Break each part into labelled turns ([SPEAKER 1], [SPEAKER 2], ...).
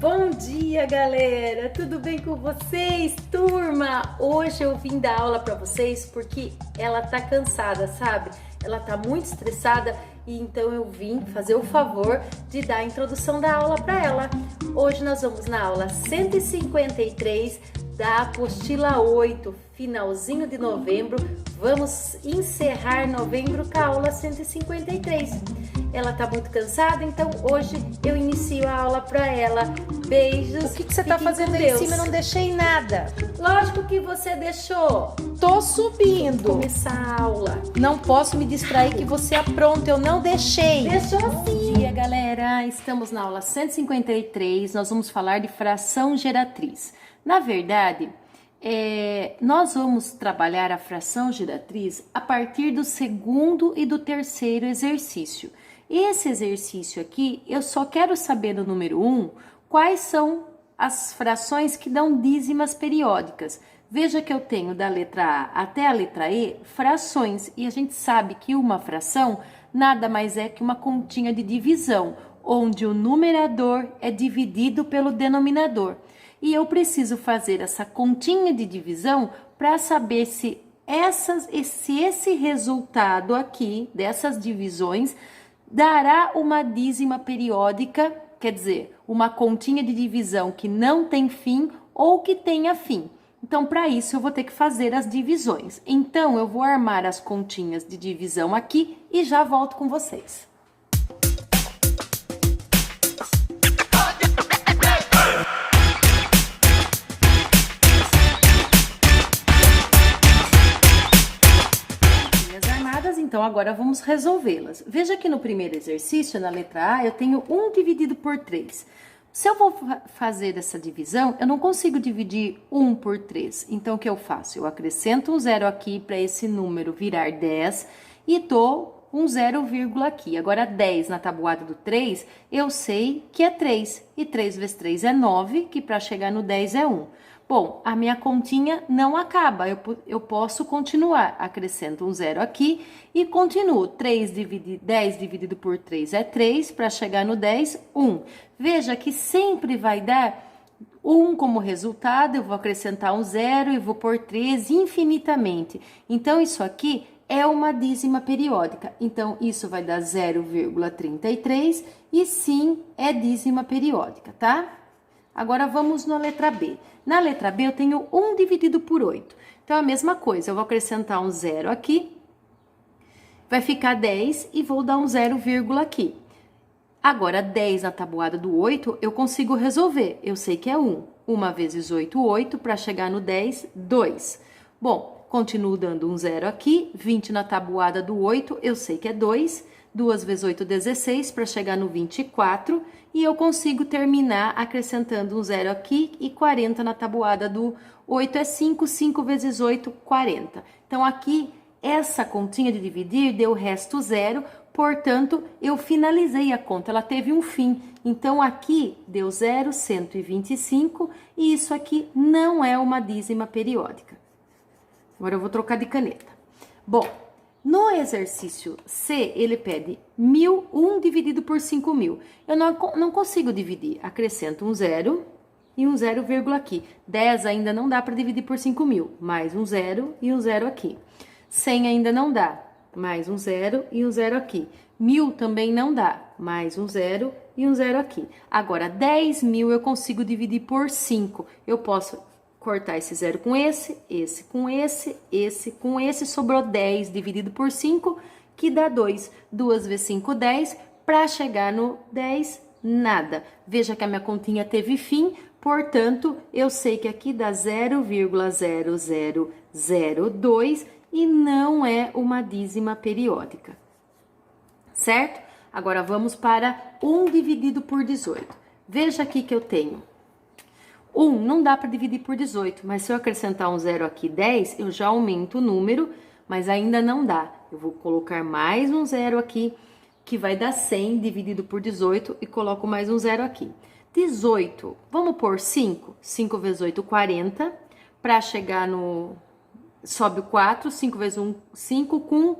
[SPEAKER 1] Bom dia, galera! Tudo bem com vocês, turma? Hoje eu vim dar aula para vocês porque ela tá cansada, sabe? Ela tá muito estressada e então eu vim fazer o favor de dar a introdução da aula para ela. Hoje nós vamos na aula 153 da apostila 8, finalzinho de novembro. Vamos encerrar novembro com a aula 153. Ela tá muito cansada, então hoje eu inicio a aula para ela. Beijos.
[SPEAKER 2] O que você tá fazendo aí em cima? Eu não deixei nada.
[SPEAKER 1] Lógico que você deixou.
[SPEAKER 2] Tô subindo.
[SPEAKER 1] Começar a aula.
[SPEAKER 2] Não posso me distrair que você apronta. Eu não deixei.
[SPEAKER 1] Deixou sim.
[SPEAKER 2] Bom dia, galera. Estamos na aula 153. Nós vamos falar de fração geratriz. Na verdade, nós vamos trabalhar a fração geratriz a partir do segundo e do terceiro exercício. Esse exercício aqui, eu só quero saber no número 1 quais são as frações que dão dízimas periódicas. Veja que eu tenho da letra A até a letra E frações, e a gente sabe que uma fração nada mais é que uma continha de divisão, onde o numerador é dividido pelo denominador. E eu preciso fazer essa continha de divisão para saber se esse resultado aqui dessas divisões dará uma dízima periódica, quer dizer, uma continha de divisão que não tem fim ou que tenha fim. Então, para isso, eu vou ter que fazer as divisões. Então, eu vou armar as continhas de divisão aqui e já volto com vocês. Então, agora vamos resolvê-las. Veja que no primeiro exercício, na letra A, eu tenho 1 dividido por 3. Se eu vou fazer essa divisão, eu não consigo dividir 1 por 3. Então, o que eu faço? Eu acrescento um zero aqui para esse número virar 10 e dou um zero vírgula aqui. Agora, 10 na tabuada do 3, eu sei que é 3. E 3 vezes 3 é 9, que para chegar no 10 é 1. Bom, a minha continha não acaba, eu posso continuar. Acrescento um zero aqui e continuo. 10 dividido por 3 é 3, para chegar no 10, 1. Veja que sempre vai dar 1 como resultado, eu vou acrescentar um zero e vou pôr 3 infinitamente. Então, isso aqui é uma dízima periódica. Então, isso vai dar 0,33 e sim, é dízima periódica, tá? Agora, vamos na letra B. Na letra B, eu tenho 1 dividido por 8. Então, a mesma coisa, eu vou acrescentar um zero aqui, vai ficar 10 e vou dar um zero vírgula aqui. Agora, 10 na tabuada do 8, eu consigo resolver. Eu sei que é 1. 1 vezes 8, 8, para chegar no 10, 2. Bom, continuo dando um zero aqui, 20 na tabuada do 8, eu sei que é 2. 2 vezes 8, 16, para chegar no 24, e eu consigo terminar acrescentando um zero aqui e 40 na tabuada do 8 é 5, 5 vezes 8, 40. Então, aqui, essa continha de dividir deu resto zero, portanto, eu finalizei a conta, ela teve um fim. Então, aqui deu 0,125, e isso aqui não é uma dízima periódica. Agora, eu vou trocar de caneta. Bom, no exercício C, ele pede 1.000 dividido por 5.000. Eu não consigo dividir. Acrescento um zero e um zero vírgula aqui. 10 ainda não dá para dividir por 5.000. Mais um zero e um zero aqui. 100 ainda não dá. Mais um zero e um zero aqui. 1.000 também não dá. Mais um zero e um zero aqui. Agora, 10.000 eu consigo dividir por 5. Eu posso cortar esse zero com esse com esse com esse, sobrou 10 dividido por 5, que dá 2. 2 vezes 5, 10, para chegar no 10, nada. Veja que a minha continha teve fim, portanto, eu sei que aqui dá 0,0002 e não é uma dízima periódica, certo? Agora, vamos para 1 dividido por 18. Veja aqui que eu tenho 1 não dá para dividir por 18, mas se eu acrescentar um zero aqui, 10, eu já aumento o número, mas ainda não dá. Eu vou colocar mais um zero aqui, que vai dar 100 dividido por 18, e coloco mais um zero aqui. 18, vamos pôr 5? 5 vezes 8, 40, para chegar no... Sobe o 4, 5 vezes 1, 5, com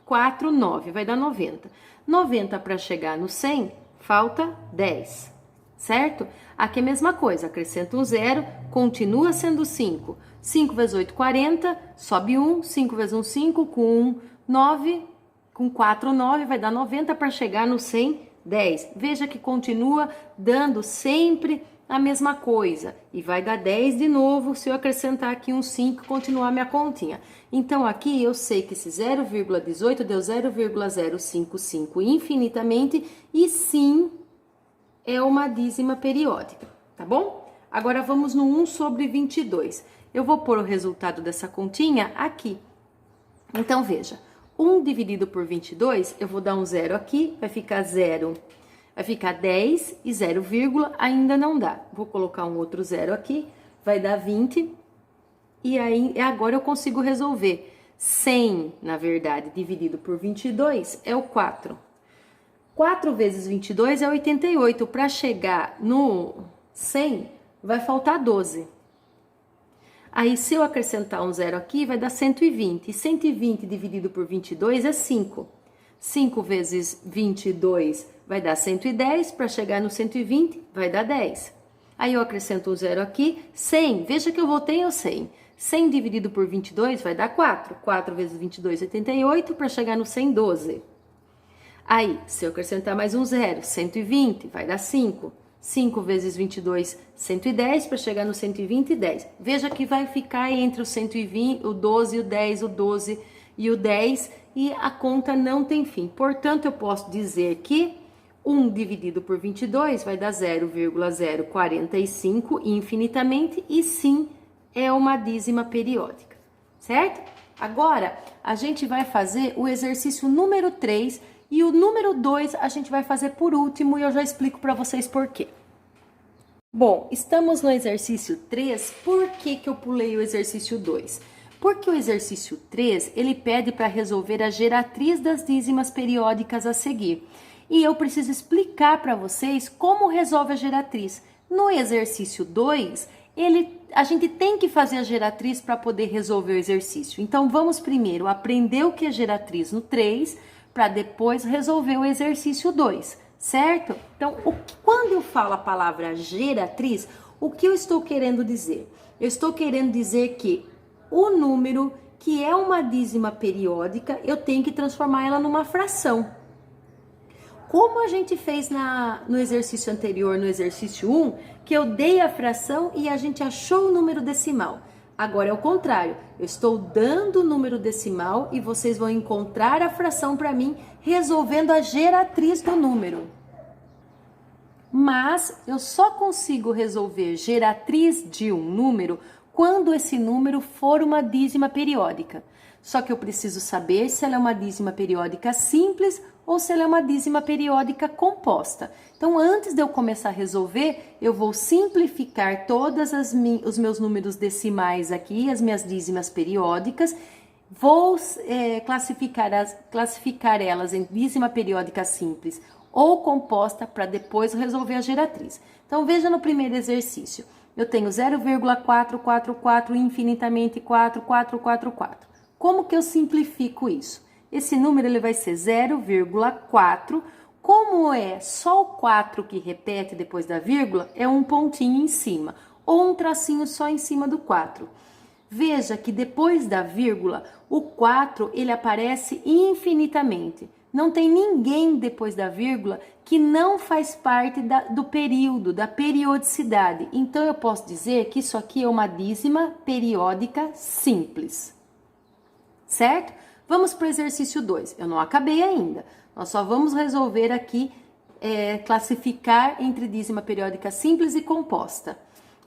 [SPEAKER 2] 4, 9, vai dar 90. 90 para chegar no 100, falta 10. certo? Aqui é a mesma coisa, acrescenta um 0, continua sendo 5. 5 vezes 8, 40, sobe 1, 5 vezes 1, 5, com 1, 9, com 4, 9, vai dar 90 para chegar no 100, 10. Veja que continua dando sempre a mesma coisa. E vai dar 10 de novo se eu acrescentar aqui um 5 e continuar minha continha. Então, aqui eu sei que esse 0,18 deu 0,055 infinitamente e sim é uma dízima periódica, tá bom? Agora vamos no 1 sobre 22. Eu vou pôr o resultado dessa continha aqui. Então, veja, 1 dividido por 22, eu vou dar um 0 aqui, vai ficar 0, vai ficar 10 e 0, ainda não dá. Vou colocar um outro 0 aqui, vai dar 20, e aí agora eu consigo resolver. 100, na verdade, dividido por 22 é o 4. 4 vezes 22 é 88. Para chegar no 100, vai faltar 12. Aí, se eu acrescentar um 0 aqui, vai dar 120. E 120 dividido por 22 é 5. 5 vezes 22 vai dar 110. Para chegar no 120, vai dar 10. Aí, eu acrescento um 0 aqui. 100. Veja que eu voltei ao 100. 100 dividido por 22 vai dar 4. 4 vezes 22, 88. Para chegar no 100, 12. Aí, se eu acrescentar mais um 0, 120, vai dar 5. 5 vezes 22, 110, para chegar no 120, 10. Veja que vai ficar entre o 120, o 12 e o 10, o 12 e o 10, e a conta não tem fim. Portanto, eu posso dizer que 1 dividido por 22 vai dar 0,045 infinitamente, e sim, é uma dízima periódica, certo? Agora, a gente vai fazer o exercício número 3, e o número 2 a gente vai fazer por último e eu já explico para vocês por quê. Bom, estamos no exercício 3, por que eu pulei o exercício 2? Porque o exercício 3, ele pede para resolver a geratriz das dízimas periódicas a seguir. E eu preciso explicar para vocês como resolve a geratriz. No exercício 2, a gente tem que fazer a geratriz para poder resolver o exercício. Então, vamos primeiro aprender o que é geratriz no 3, para depois resolver o exercício 2, certo? Então, quando eu falo a palavra geratriz, o que eu estou querendo dizer? Eu estou querendo dizer que o número que é uma dízima periódica, eu tenho que transformar ela numa fração. Como a gente fez no exercício anterior, no exercício 1, que eu dei a fração e a gente achou o número decimal. Agora é o contrário, eu estou dando o número decimal e vocês vão encontrar a fração para mim, resolvendo a geratriz do número. Mas eu só consigo resolver geratriz de um número quando esse número for uma dízima periódica. Só que eu preciso saber se ela é uma dízima periódica simples ou se ela é uma dízima periódica composta. Então, antes de eu começar a resolver, eu vou simplificar todos os meus números decimais aqui, as minhas dízimas periódicas, vou classificar elas em dízima periódica simples ou composta para depois resolver a geratriz. Então, veja no primeiro exercício. Eu tenho 0,444 infinitamente 4444. Como que eu simplifico isso? Esse número ele vai ser 0,4. Como é só o 4 que repete depois da vírgula, é um pontinho em cima, ou um tracinho só em cima do 4. Veja que depois da vírgula, o 4 ele aparece infinitamente. Não tem ninguém depois da vírgula que não faz parte do período, da periodicidade. Então, eu posso dizer que isso aqui é uma dízima periódica simples. Certo? Vamos para o exercício 2. Eu não acabei ainda. Nós só vamos resolver aqui, classificar entre dízima periódica simples e composta.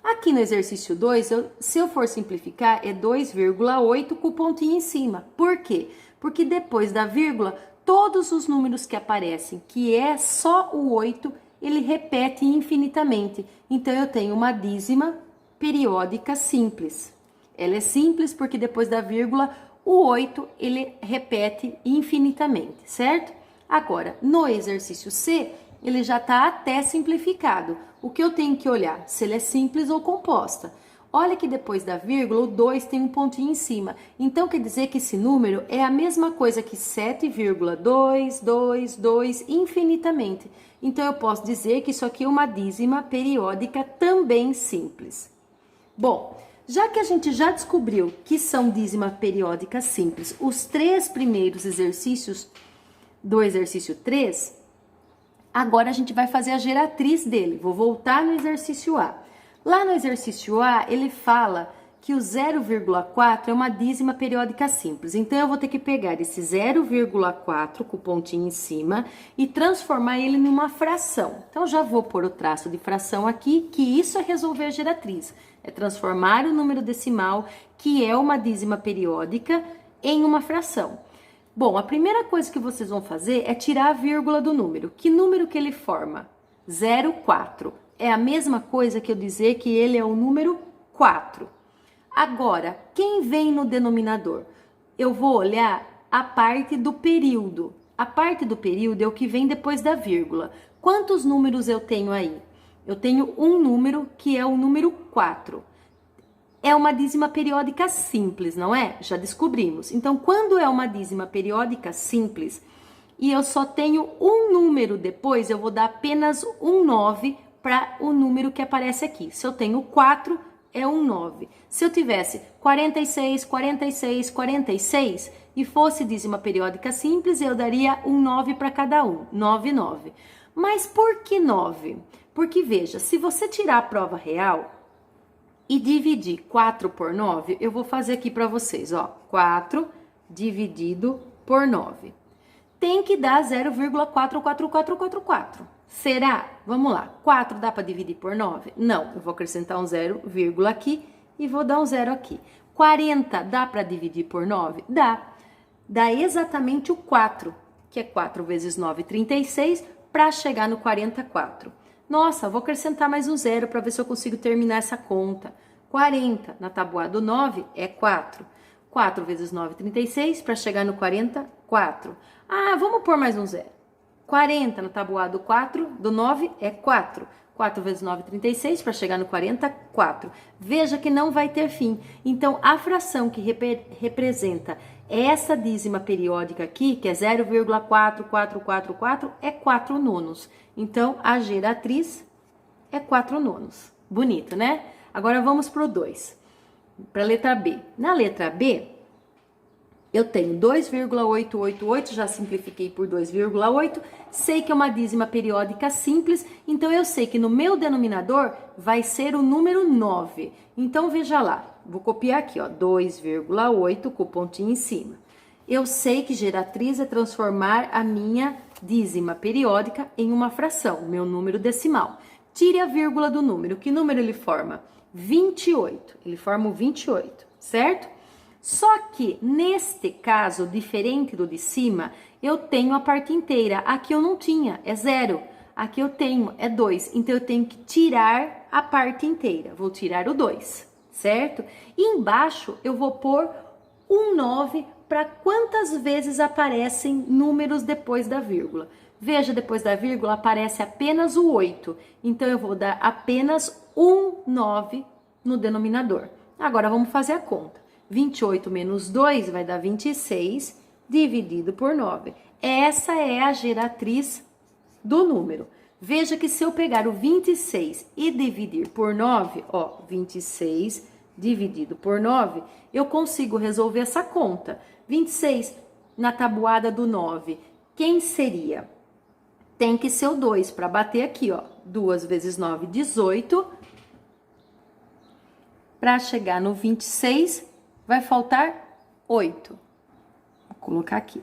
[SPEAKER 2] Aqui no exercício 2, se eu for simplificar, é 2,8 com o pontinho em cima. Por quê? Porque depois da vírgula, todos os números que aparecem, que é só o 8, ele repete infinitamente. Então, eu tenho uma dízima periódica simples. Ela é simples porque depois da vírgula, o 8, ele repete infinitamente, certo? Agora, no exercício C, ele já está até simplificado. O que eu tenho que olhar? Se ele é simples ou composta. Olha que depois da vírgula, o 2 tem um pontinho em cima. Então, quer dizer que esse número é a mesma coisa que 7,222 infinitamente. Então, eu posso dizer que isso aqui é uma dízima periódica também simples. Bom, já que a gente já descobriu que são dízima periódica simples, os 3 primeiros exercícios do exercício 3, agora a gente vai fazer a geratriz dele. Vou voltar no exercício A. Lá no exercício A, ele fala que o 0,4 é uma dízima periódica simples. Então, eu vou ter que pegar esse 0,4 com o pontinho em cima e transformar ele numa fração. Então, já vou pôr o traço de fração aqui, que isso é resolver a geratriz. É transformar o número decimal, que é uma dízima periódica, em uma fração. Bom, a primeira coisa que vocês vão fazer é tirar a vírgula do número. Que número que ele forma? 0,4. É a mesma coisa que eu dizer que ele é o número 4. Agora, quem vem no denominador? Eu vou olhar a parte do período. A parte do período é o que vem depois da vírgula. Quantos números eu tenho aí? Eu tenho um número que é o número 4. É uma dízima periódica simples, não é? Já descobrimos. Então, quando é uma dízima periódica simples e eu só tenho um número depois, eu vou dar apenas um 9 para o número que aparece aqui. Se eu tenho 4, é um 9. Se eu tivesse 46, 46, 46 e fosse dízima periódica simples, eu daria um 9 para cada um. 9, 9. Mas por que 9? Porque, veja, se você tirar a prova real e dividir 4 por 9, eu vou fazer aqui para vocês, ó. 4 dividido por 9. Tem que dar 0,44444. Será? Vamos lá. 4 dá para dividir por 9? Não. Eu vou acrescentar um 0, aqui e vou dar um 0 aqui. 40 dá para dividir por 9? Dá. Dá exatamente o 4, que é 4 vezes 9, 36, para chegar no 44. Nossa, vou acrescentar mais um 0 para ver se eu consigo terminar essa conta. 40 na tabuada do 9 é 4. 4 vezes 9, 36, para chegar no 44. Ah, vamos pôr mais um 0. 40 na tabuada do 4, do 9 é 4. 4 vezes 9, 36, para chegar no 44. Veja que não vai ter fim. Então, a fração que representa essa dízima periódica aqui, que é 0,4444, é 4 nonos. Então, a geratriz é 4 nonos. Bonito, né? Agora, vamos para o 2. Para a letra B. Na letra B, eu tenho 2,888, já simplifiquei por 2,8. Sei que é uma dízima periódica simples, então eu sei que no meu denominador vai ser o número 9. Então, veja lá, vou copiar aqui, ó, 2,8 com o pontinho em cima. Eu sei que geratriz é transformar a minha dízima periódica em uma fração, meu número decimal. Tire a vírgula do número. Que número ele forma? 28. Ele forma o 28, certo? Só que, neste caso, diferente do de cima, eu tenho a parte inteira. Aqui eu não tinha, é 0. Aqui eu tenho, é 2. Então, eu tenho que tirar a parte inteira. Vou tirar o 2, certo? E embaixo, eu vou pôr um 9 para quantas vezes aparecem números depois da vírgula. Veja, depois da vírgula aparece apenas o 8. Então, eu vou dar apenas um 9 no denominador. Agora, vamos fazer a conta. 28 menos 2 vai dar 26, dividido por 9. Essa é a geratriz do número. Veja que se eu pegar o 26 e dividir por 9, ó, 26 dividido por 9, eu consigo resolver essa conta. 26 na tabuada do 9, quem seria? Tem que ser o 2 para bater aqui, ó. 2 vezes 9, 18. Para chegar no 26, vai faltar 8. Vou colocar aqui.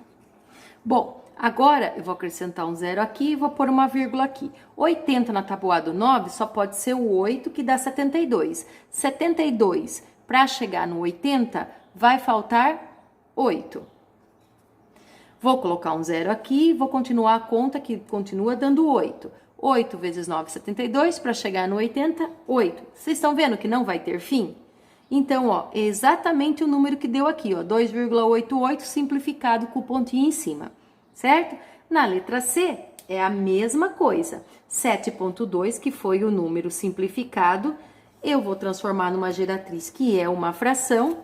[SPEAKER 2] Bom, agora eu vou acrescentar um 0 aqui e vou pôr uma vírgula aqui. 80 na tabuada do 9 só pode ser o 8, que dá 72. 72, para chegar no 80, vai faltar 8. Vou colocar um 0 aqui e vou continuar a conta, que continua dando 8. 8 vezes 9, 72, para chegar no 80, 8. Vocês estão vendo que não vai ter fim? Então, ó, é exatamente o número que deu aqui, ó, 2,88 simplificado com o pontinho em cima, certo? Na letra C, é a mesma coisa. 7,2, que foi o número simplificado, eu vou transformar numa geratriz, que é uma fração.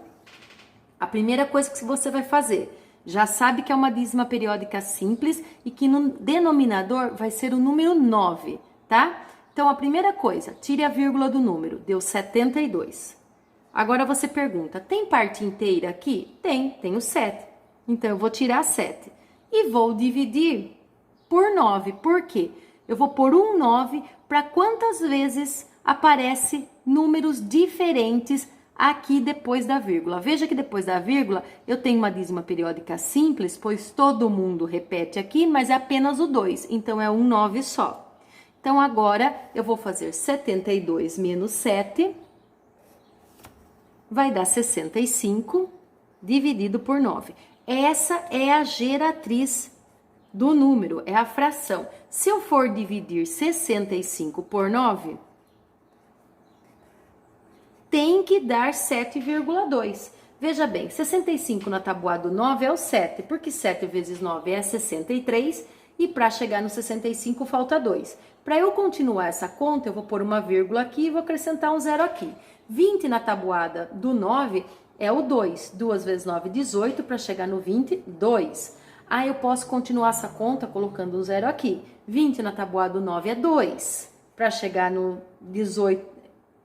[SPEAKER 2] A primeira coisa que você vai fazer, já sabe que é uma dízima periódica simples e que no denominador vai ser o número 9, tá? Então, a primeira coisa, tire a vírgula do número, deu 72. Agora você pergunta, tem parte inteira aqui? Tem o 7. Então, eu vou tirar 7 e vou dividir por 9. Por quê? Eu vou pôr um 9 para quantas vezes aparece números diferentes aqui depois da vírgula. Veja que depois da vírgula eu tenho uma dízima periódica simples, pois todo mundo repete aqui, mas é apenas o 2, então é um 9 só. Então agora eu vou fazer 72 menos 7, vai dar 65, dividido por 9. Essa é a geratriz do número, é a fração. Se eu for dividir 65 por 9, tem que dar 7,2. Veja bem, 65 na tabuada do 9 é o 7, porque 7 vezes 9 é 63, e para chegar no 65 falta 2. Para eu continuar essa conta, eu vou pôr uma vírgula aqui e vou acrescentar um zero aqui. 20 na tabuada do 9 é o 2. 2 vezes 9, 18, para chegar no 20, 2. Aí eu posso continuar essa conta colocando um zero aqui. 20 na tabuada do 9 é 2. Para chegar no 18,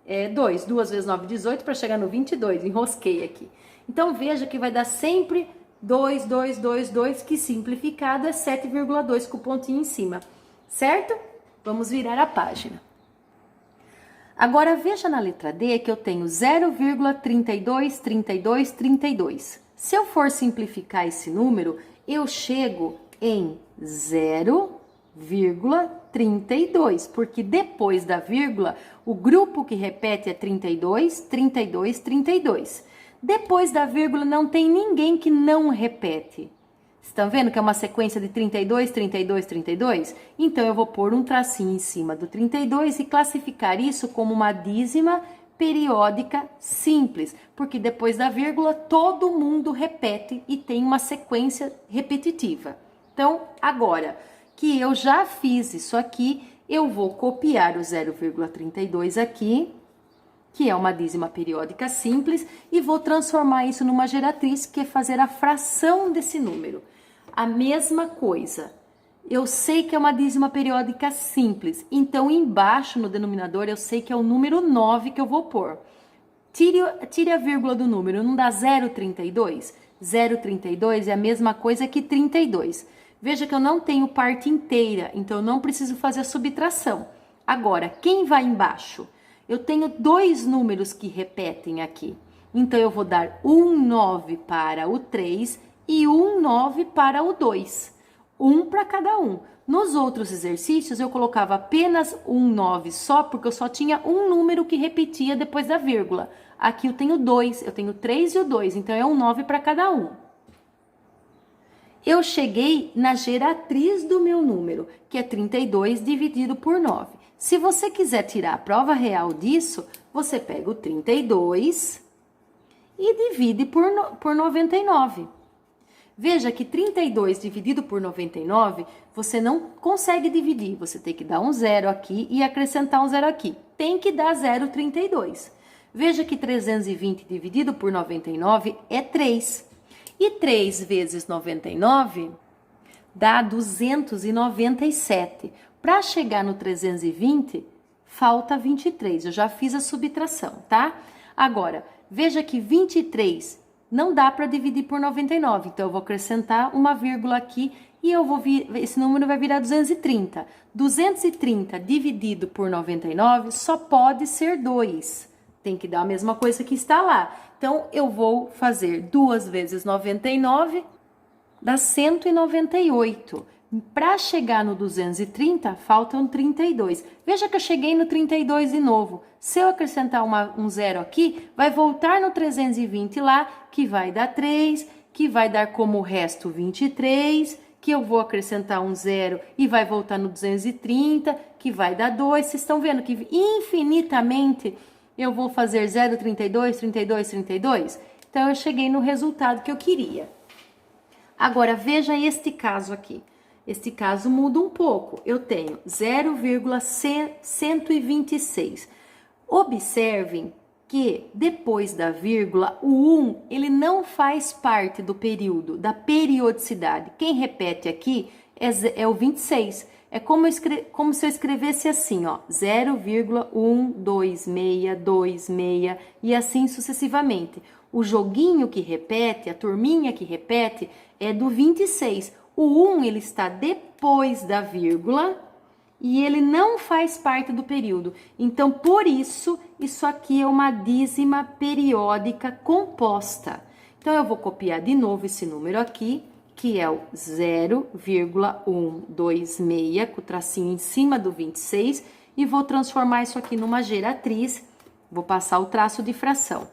[SPEAKER 2] é 2. 2 vezes 9, 18, para chegar no 22. Enrosquei aqui. Então, veja que vai dar sempre 2, 2, 2, 2, que simplificado é 7,2 com o pontinho em cima. Certo? Vamos virar a página. Agora, veja na letra D que eu tenho 0,32, 32, 32. Se eu for simplificar esse número, eu chego em 0,32, porque depois da vírgula, o grupo que repete é 32, 32, 32. Depois da vírgula, não tem ninguém que não repete. Estão vendo que é uma sequência de 32, 32, 32? Então, eu vou pôr um tracinho em cima do 32 e classificar isso como uma dízima periódica simples, porque depois da vírgula todo mundo repete e tem uma sequência repetitiva. Então, agora que eu já fiz isso aqui, eu vou copiar o 0,32 aqui, que é uma dízima periódica simples, e vou transformar isso numa geratriz, que é fazer a fração desse número. A mesma coisa. Eu sei que é uma dízima periódica simples, então embaixo no denominador eu sei que é o número 9 que eu vou pôr. Tire a vírgula do número, não dá 0,32? 0,32 é a mesma coisa que 32. Veja que eu não tenho parte inteira, então eu não preciso fazer a subtração. Agora, quem vai embaixo? Eu tenho dois números que repetem aqui. Então, eu vou dar um 9 para o 3 e um 9 para o 2. Um para cada um. Nos outros exercícios, eu colocava apenas um 9 só, porque eu só tinha um número que repetia depois da vírgula. Aqui eu tenho dois, eu tenho 3 e o 2, então é um 9 para cada um. Eu cheguei na geratriz do meu número, que é 32 dividido por 9. Se você quiser tirar a prova real disso, você pega o 32 e divide por 99. Veja que 32 dividido por 99, você não consegue dividir. Você tem que dar um zero aqui e acrescentar um zero aqui. Tem que dar 0,32. Veja que 320 dividido por 99 é 3. E 3 vezes 99 dá 297. Para chegar no 320, falta 23. Eu já fiz a subtração, tá? Agora, veja que 23 não dá para dividir por 99. Então, eu vou acrescentar uma vírgula aqui e esse número vai virar 230. 230 dividido por 99 só pode ser 2. Tem que dar a mesma coisa que está lá. Então, eu vou fazer 2 vezes 99, dá 198. Para chegar no 230, faltam 32. Veja que eu cheguei no 32 de novo. Se eu acrescentar um zero aqui, vai voltar no 320 lá, que vai dar 3, que vai dar como resto 23, que eu vou acrescentar um zero e vai voltar no 230, que vai dar 2. Vocês estão vendo que infinitamente eu vou fazer 0,32, 32, 32? Então, eu cheguei no resultado que eu queria. Agora, veja este caso aqui. Este caso muda um pouco. Eu tenho 0,126. Observem que depois da vírgula, o 1, ele não faz parte do período, da periodicidade. Quem repete aqui é o 26. É como se eu escrevesse assim, ó, 0,12626 e assim sucessivamente. O joguinho que repete, a turminha que repete, é do 26. O 1, ele está depois da vírgula e ele não faz parte do período. Então, por isso, isso aqui é uma dízima periódica composta. Então, eu vou copiar de novo esse número aqui, que é o 0,126, com o tracinho em cima do 26, e vou transformar isso aqui numa geratriz. Vou passar o traço de fração.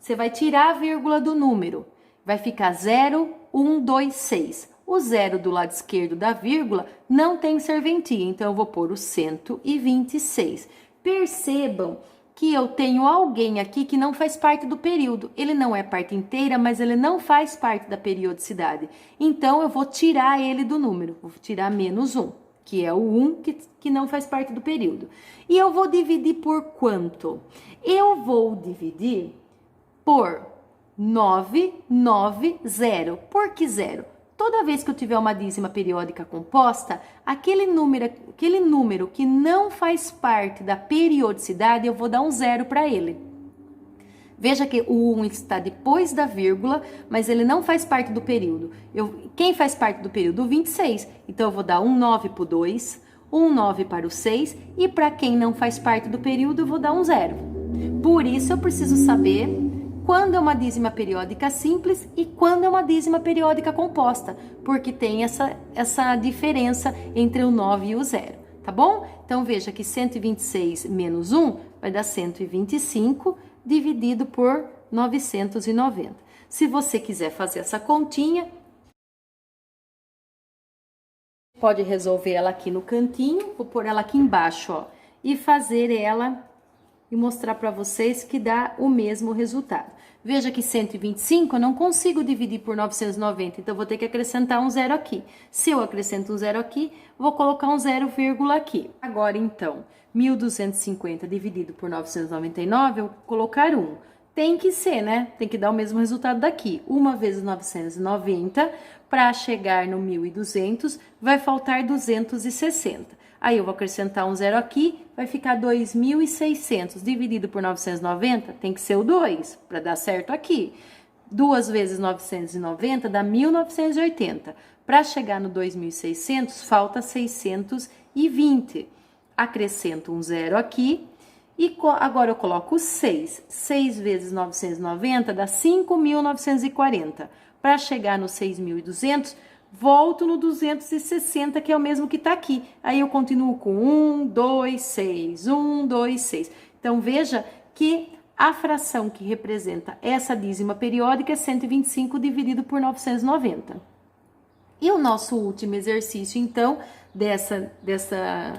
[SPEAKER 2] Você vai tirar a vírgula do número, vai ficar 0,126. O 0 do lado esquerdo da vírgula não tem serventia, então eu vou pôr o 126. Percebam que eu tenho alguém aqui que não faz parte do período. Ele não é parte inteira, mas ele não faz parte da periodicidade. Então, eu vou tirar ele do número. Vou tirar menos 1, que é o 1 que não faz parte do período. E eu vou dividir por quanto? Eu vou dividir por 990. Por que 0? Toda vez que eu tiver uma dízima periódica composta, aquele número que não faz parte da periodicidade, eu vou dar um 0 para ele. Veja que o 1 está depois da vírgula, mas ele não faz parte do período. Quem faz parte do período? O 26. Então, eu vou dar um 9 para o 2, um 9 para o 6, e para quem não faz parte do período, eu vou dar um 0. Por isso, eu preciso saber quando é uma dízima periódica simples e quando é uma dízima periódica composta, porque tem essa diferença entre o 9 e o 0, tá bom? Então, veja que 126 menos 1 vai dar 125 dividido por 990. Se você quiser fazer essa continha, pode resolver ela aqui no cantinho, vou pôr ela aqui embaixo, ó, e fazer ela e mostrar para vocês que dá o mesmo resultado. Veja que 125 eu não consigo dividir por 990, então vou ter que acrescentar um 0 aqui. Se eu acrescento um 0 aqui, vou colocar um 0, aqui. Agora, então, 1.250 dividido por 999, eu vou colocar 1. Tem que ser, né? Tem que dar o mesmo resultado daqui. 1 vezes 990, para chegar no 1.200, vai faltar 260. Aí eu vou acrescentar um 0 aqui, vai ficar 2.600. Dividido por 990, tem que ser o 2, para dar certo aqui. 2 vezes 990 dá 1.980. Para chegar no 2.600, falta 620. Acrescento um 0 aqui. E agora eu coloco 6. 6 vezes 990 dá 5.940. Para chegar no 6.200, volto no 260, que é o mesmo que está aqui. Aí eu continuo com 1, 2, 6, 1, 2, 6. Então, veja que a fração que representa essa dízima periódica é 125 dividido por 990. E o nosso último exercício, então,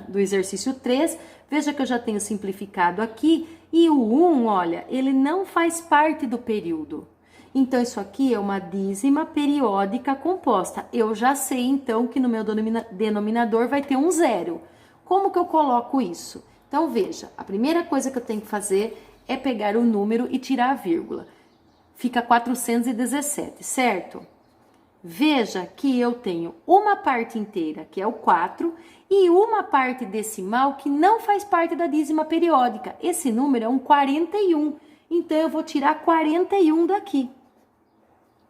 [SPEAKER 2] do exercício 3, veja que eu já tenho simplificado aqui. E o 1, olha, ele não faz parte do período. Então, isso aqui é uma dízima periódica composta. Eu já sei, então, que no meu denominador vai ter um 0. Como que eu coloco isso? Então, veja, a primeira coisa que eu tenho que fazer é pegar o número e tirar a vírgula. Fica 417, certo? Veja que eu tenho uma parte inteira, que é o 4, e uma parte decimal que não faz parte da dízima periódica. Esse número é um 41. Então, eu vou tirar 41 daqui.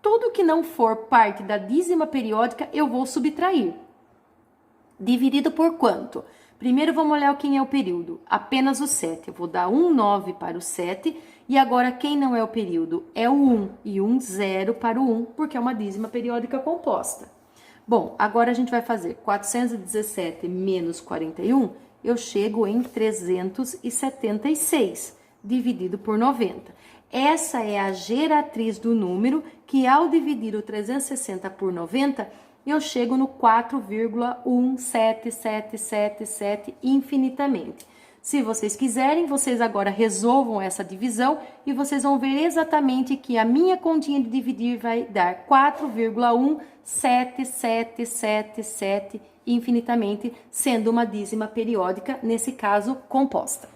[SPEAKER 2] Tudo que não for parte da dízima periódica, eu vou subtrair. Dividido por quanto? Primeiro, vamos olhar quem é o período. Apenas o 7. Eu vou dar um 9 para o 7. E agora, quem não é o período? É o 1. E um 0 para o 1, porque é uma dízima periódica composta. Bom, agora a gente vai fazer 417 menos 41. Eu chego em 376, dividido por 90. Essa é a geratriz do número que, ao dividir o 360 por 90, eu chego no 4,17777 infinitamente. Se vocês quiserem, vocês agora resolvam essa divisão e vocês vão ver exatamente que a minha continha de dividir vai dar 4,17777 infinitamente, sendo uma dízima periódica, nesse caso, composta.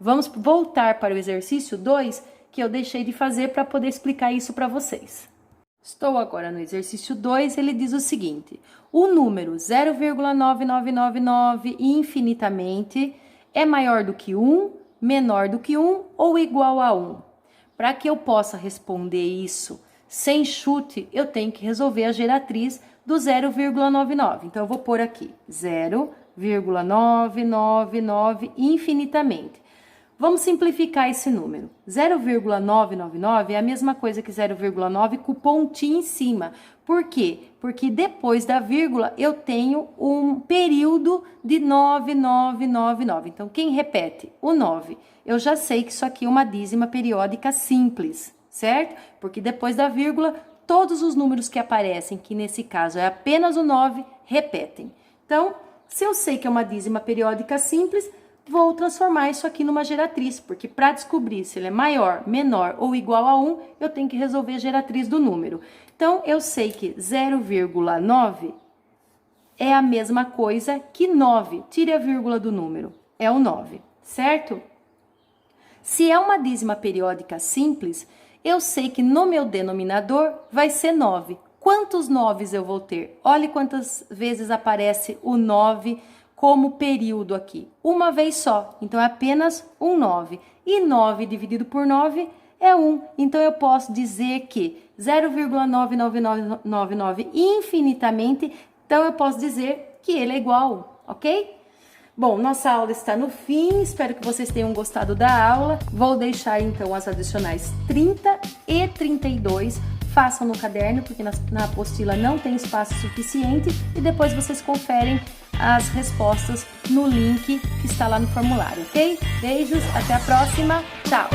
[SPEAKER 2] Vamos voltar para o exercício 2, que eu deixei de fazer para poder explicar isso para vocês. Estou agora no exercício 2, ele diz o seguinte: o número 0,9999 infinitamente é maior do que 1, menor do que 1 ou igual a 1? Para que eu possa responder isso sem chute, eu tenho que resolver a geratriz do 0,99. Então, eu vou pôr aqui 0,999 infinitamente. Vamos simplificar esse número. 0,999 é a mesma coisa que 0,9 com o pontinho em cima. Por quê? Porque depois da vírgula eu tenho um período de 9999. Então, quem repete? O 9. Eu já sei que isso aqui é uma dízima periódica simples, certo? Porque depois da vírgula, todos os números que aparecem, que nesse caso é apenas o 9, repetem. Então, se eu sei que é uma dízima periódica simples, vou transformar isso aqui numa geratriz, porque para descobrir se ele é maior, menor ou igual a 1, eu tenho que resolver a geratriz do número. Então, eu sei que 0,9 é a mesma coisa que 9. Tire a vírgula do número, é o 9, certo? Se é uma dízima periódica simples, eu sei que no meu denominador vai ser 9. Quantos 9s eu vou ter? Olhe quantas vezes aparece o 9 como período aqui. Uma vez só, então é apenas um 9. E 9 dividido por 9 é 1. Então, eu posso dizer que 0,9999 infinitamente, então eu posso dizer que ele é igual a 1, ok? Bom, nossa aula está no fim, espero que vocês tenham gostado da aula. Vou deixar então as adicionais 30 e 32. Façam no caderno, porque na apostila não tem espaço suficiente, e depois vocês conferem as respostas no link que está lá no formulário, ok? Beijos, até a próxima, tchau!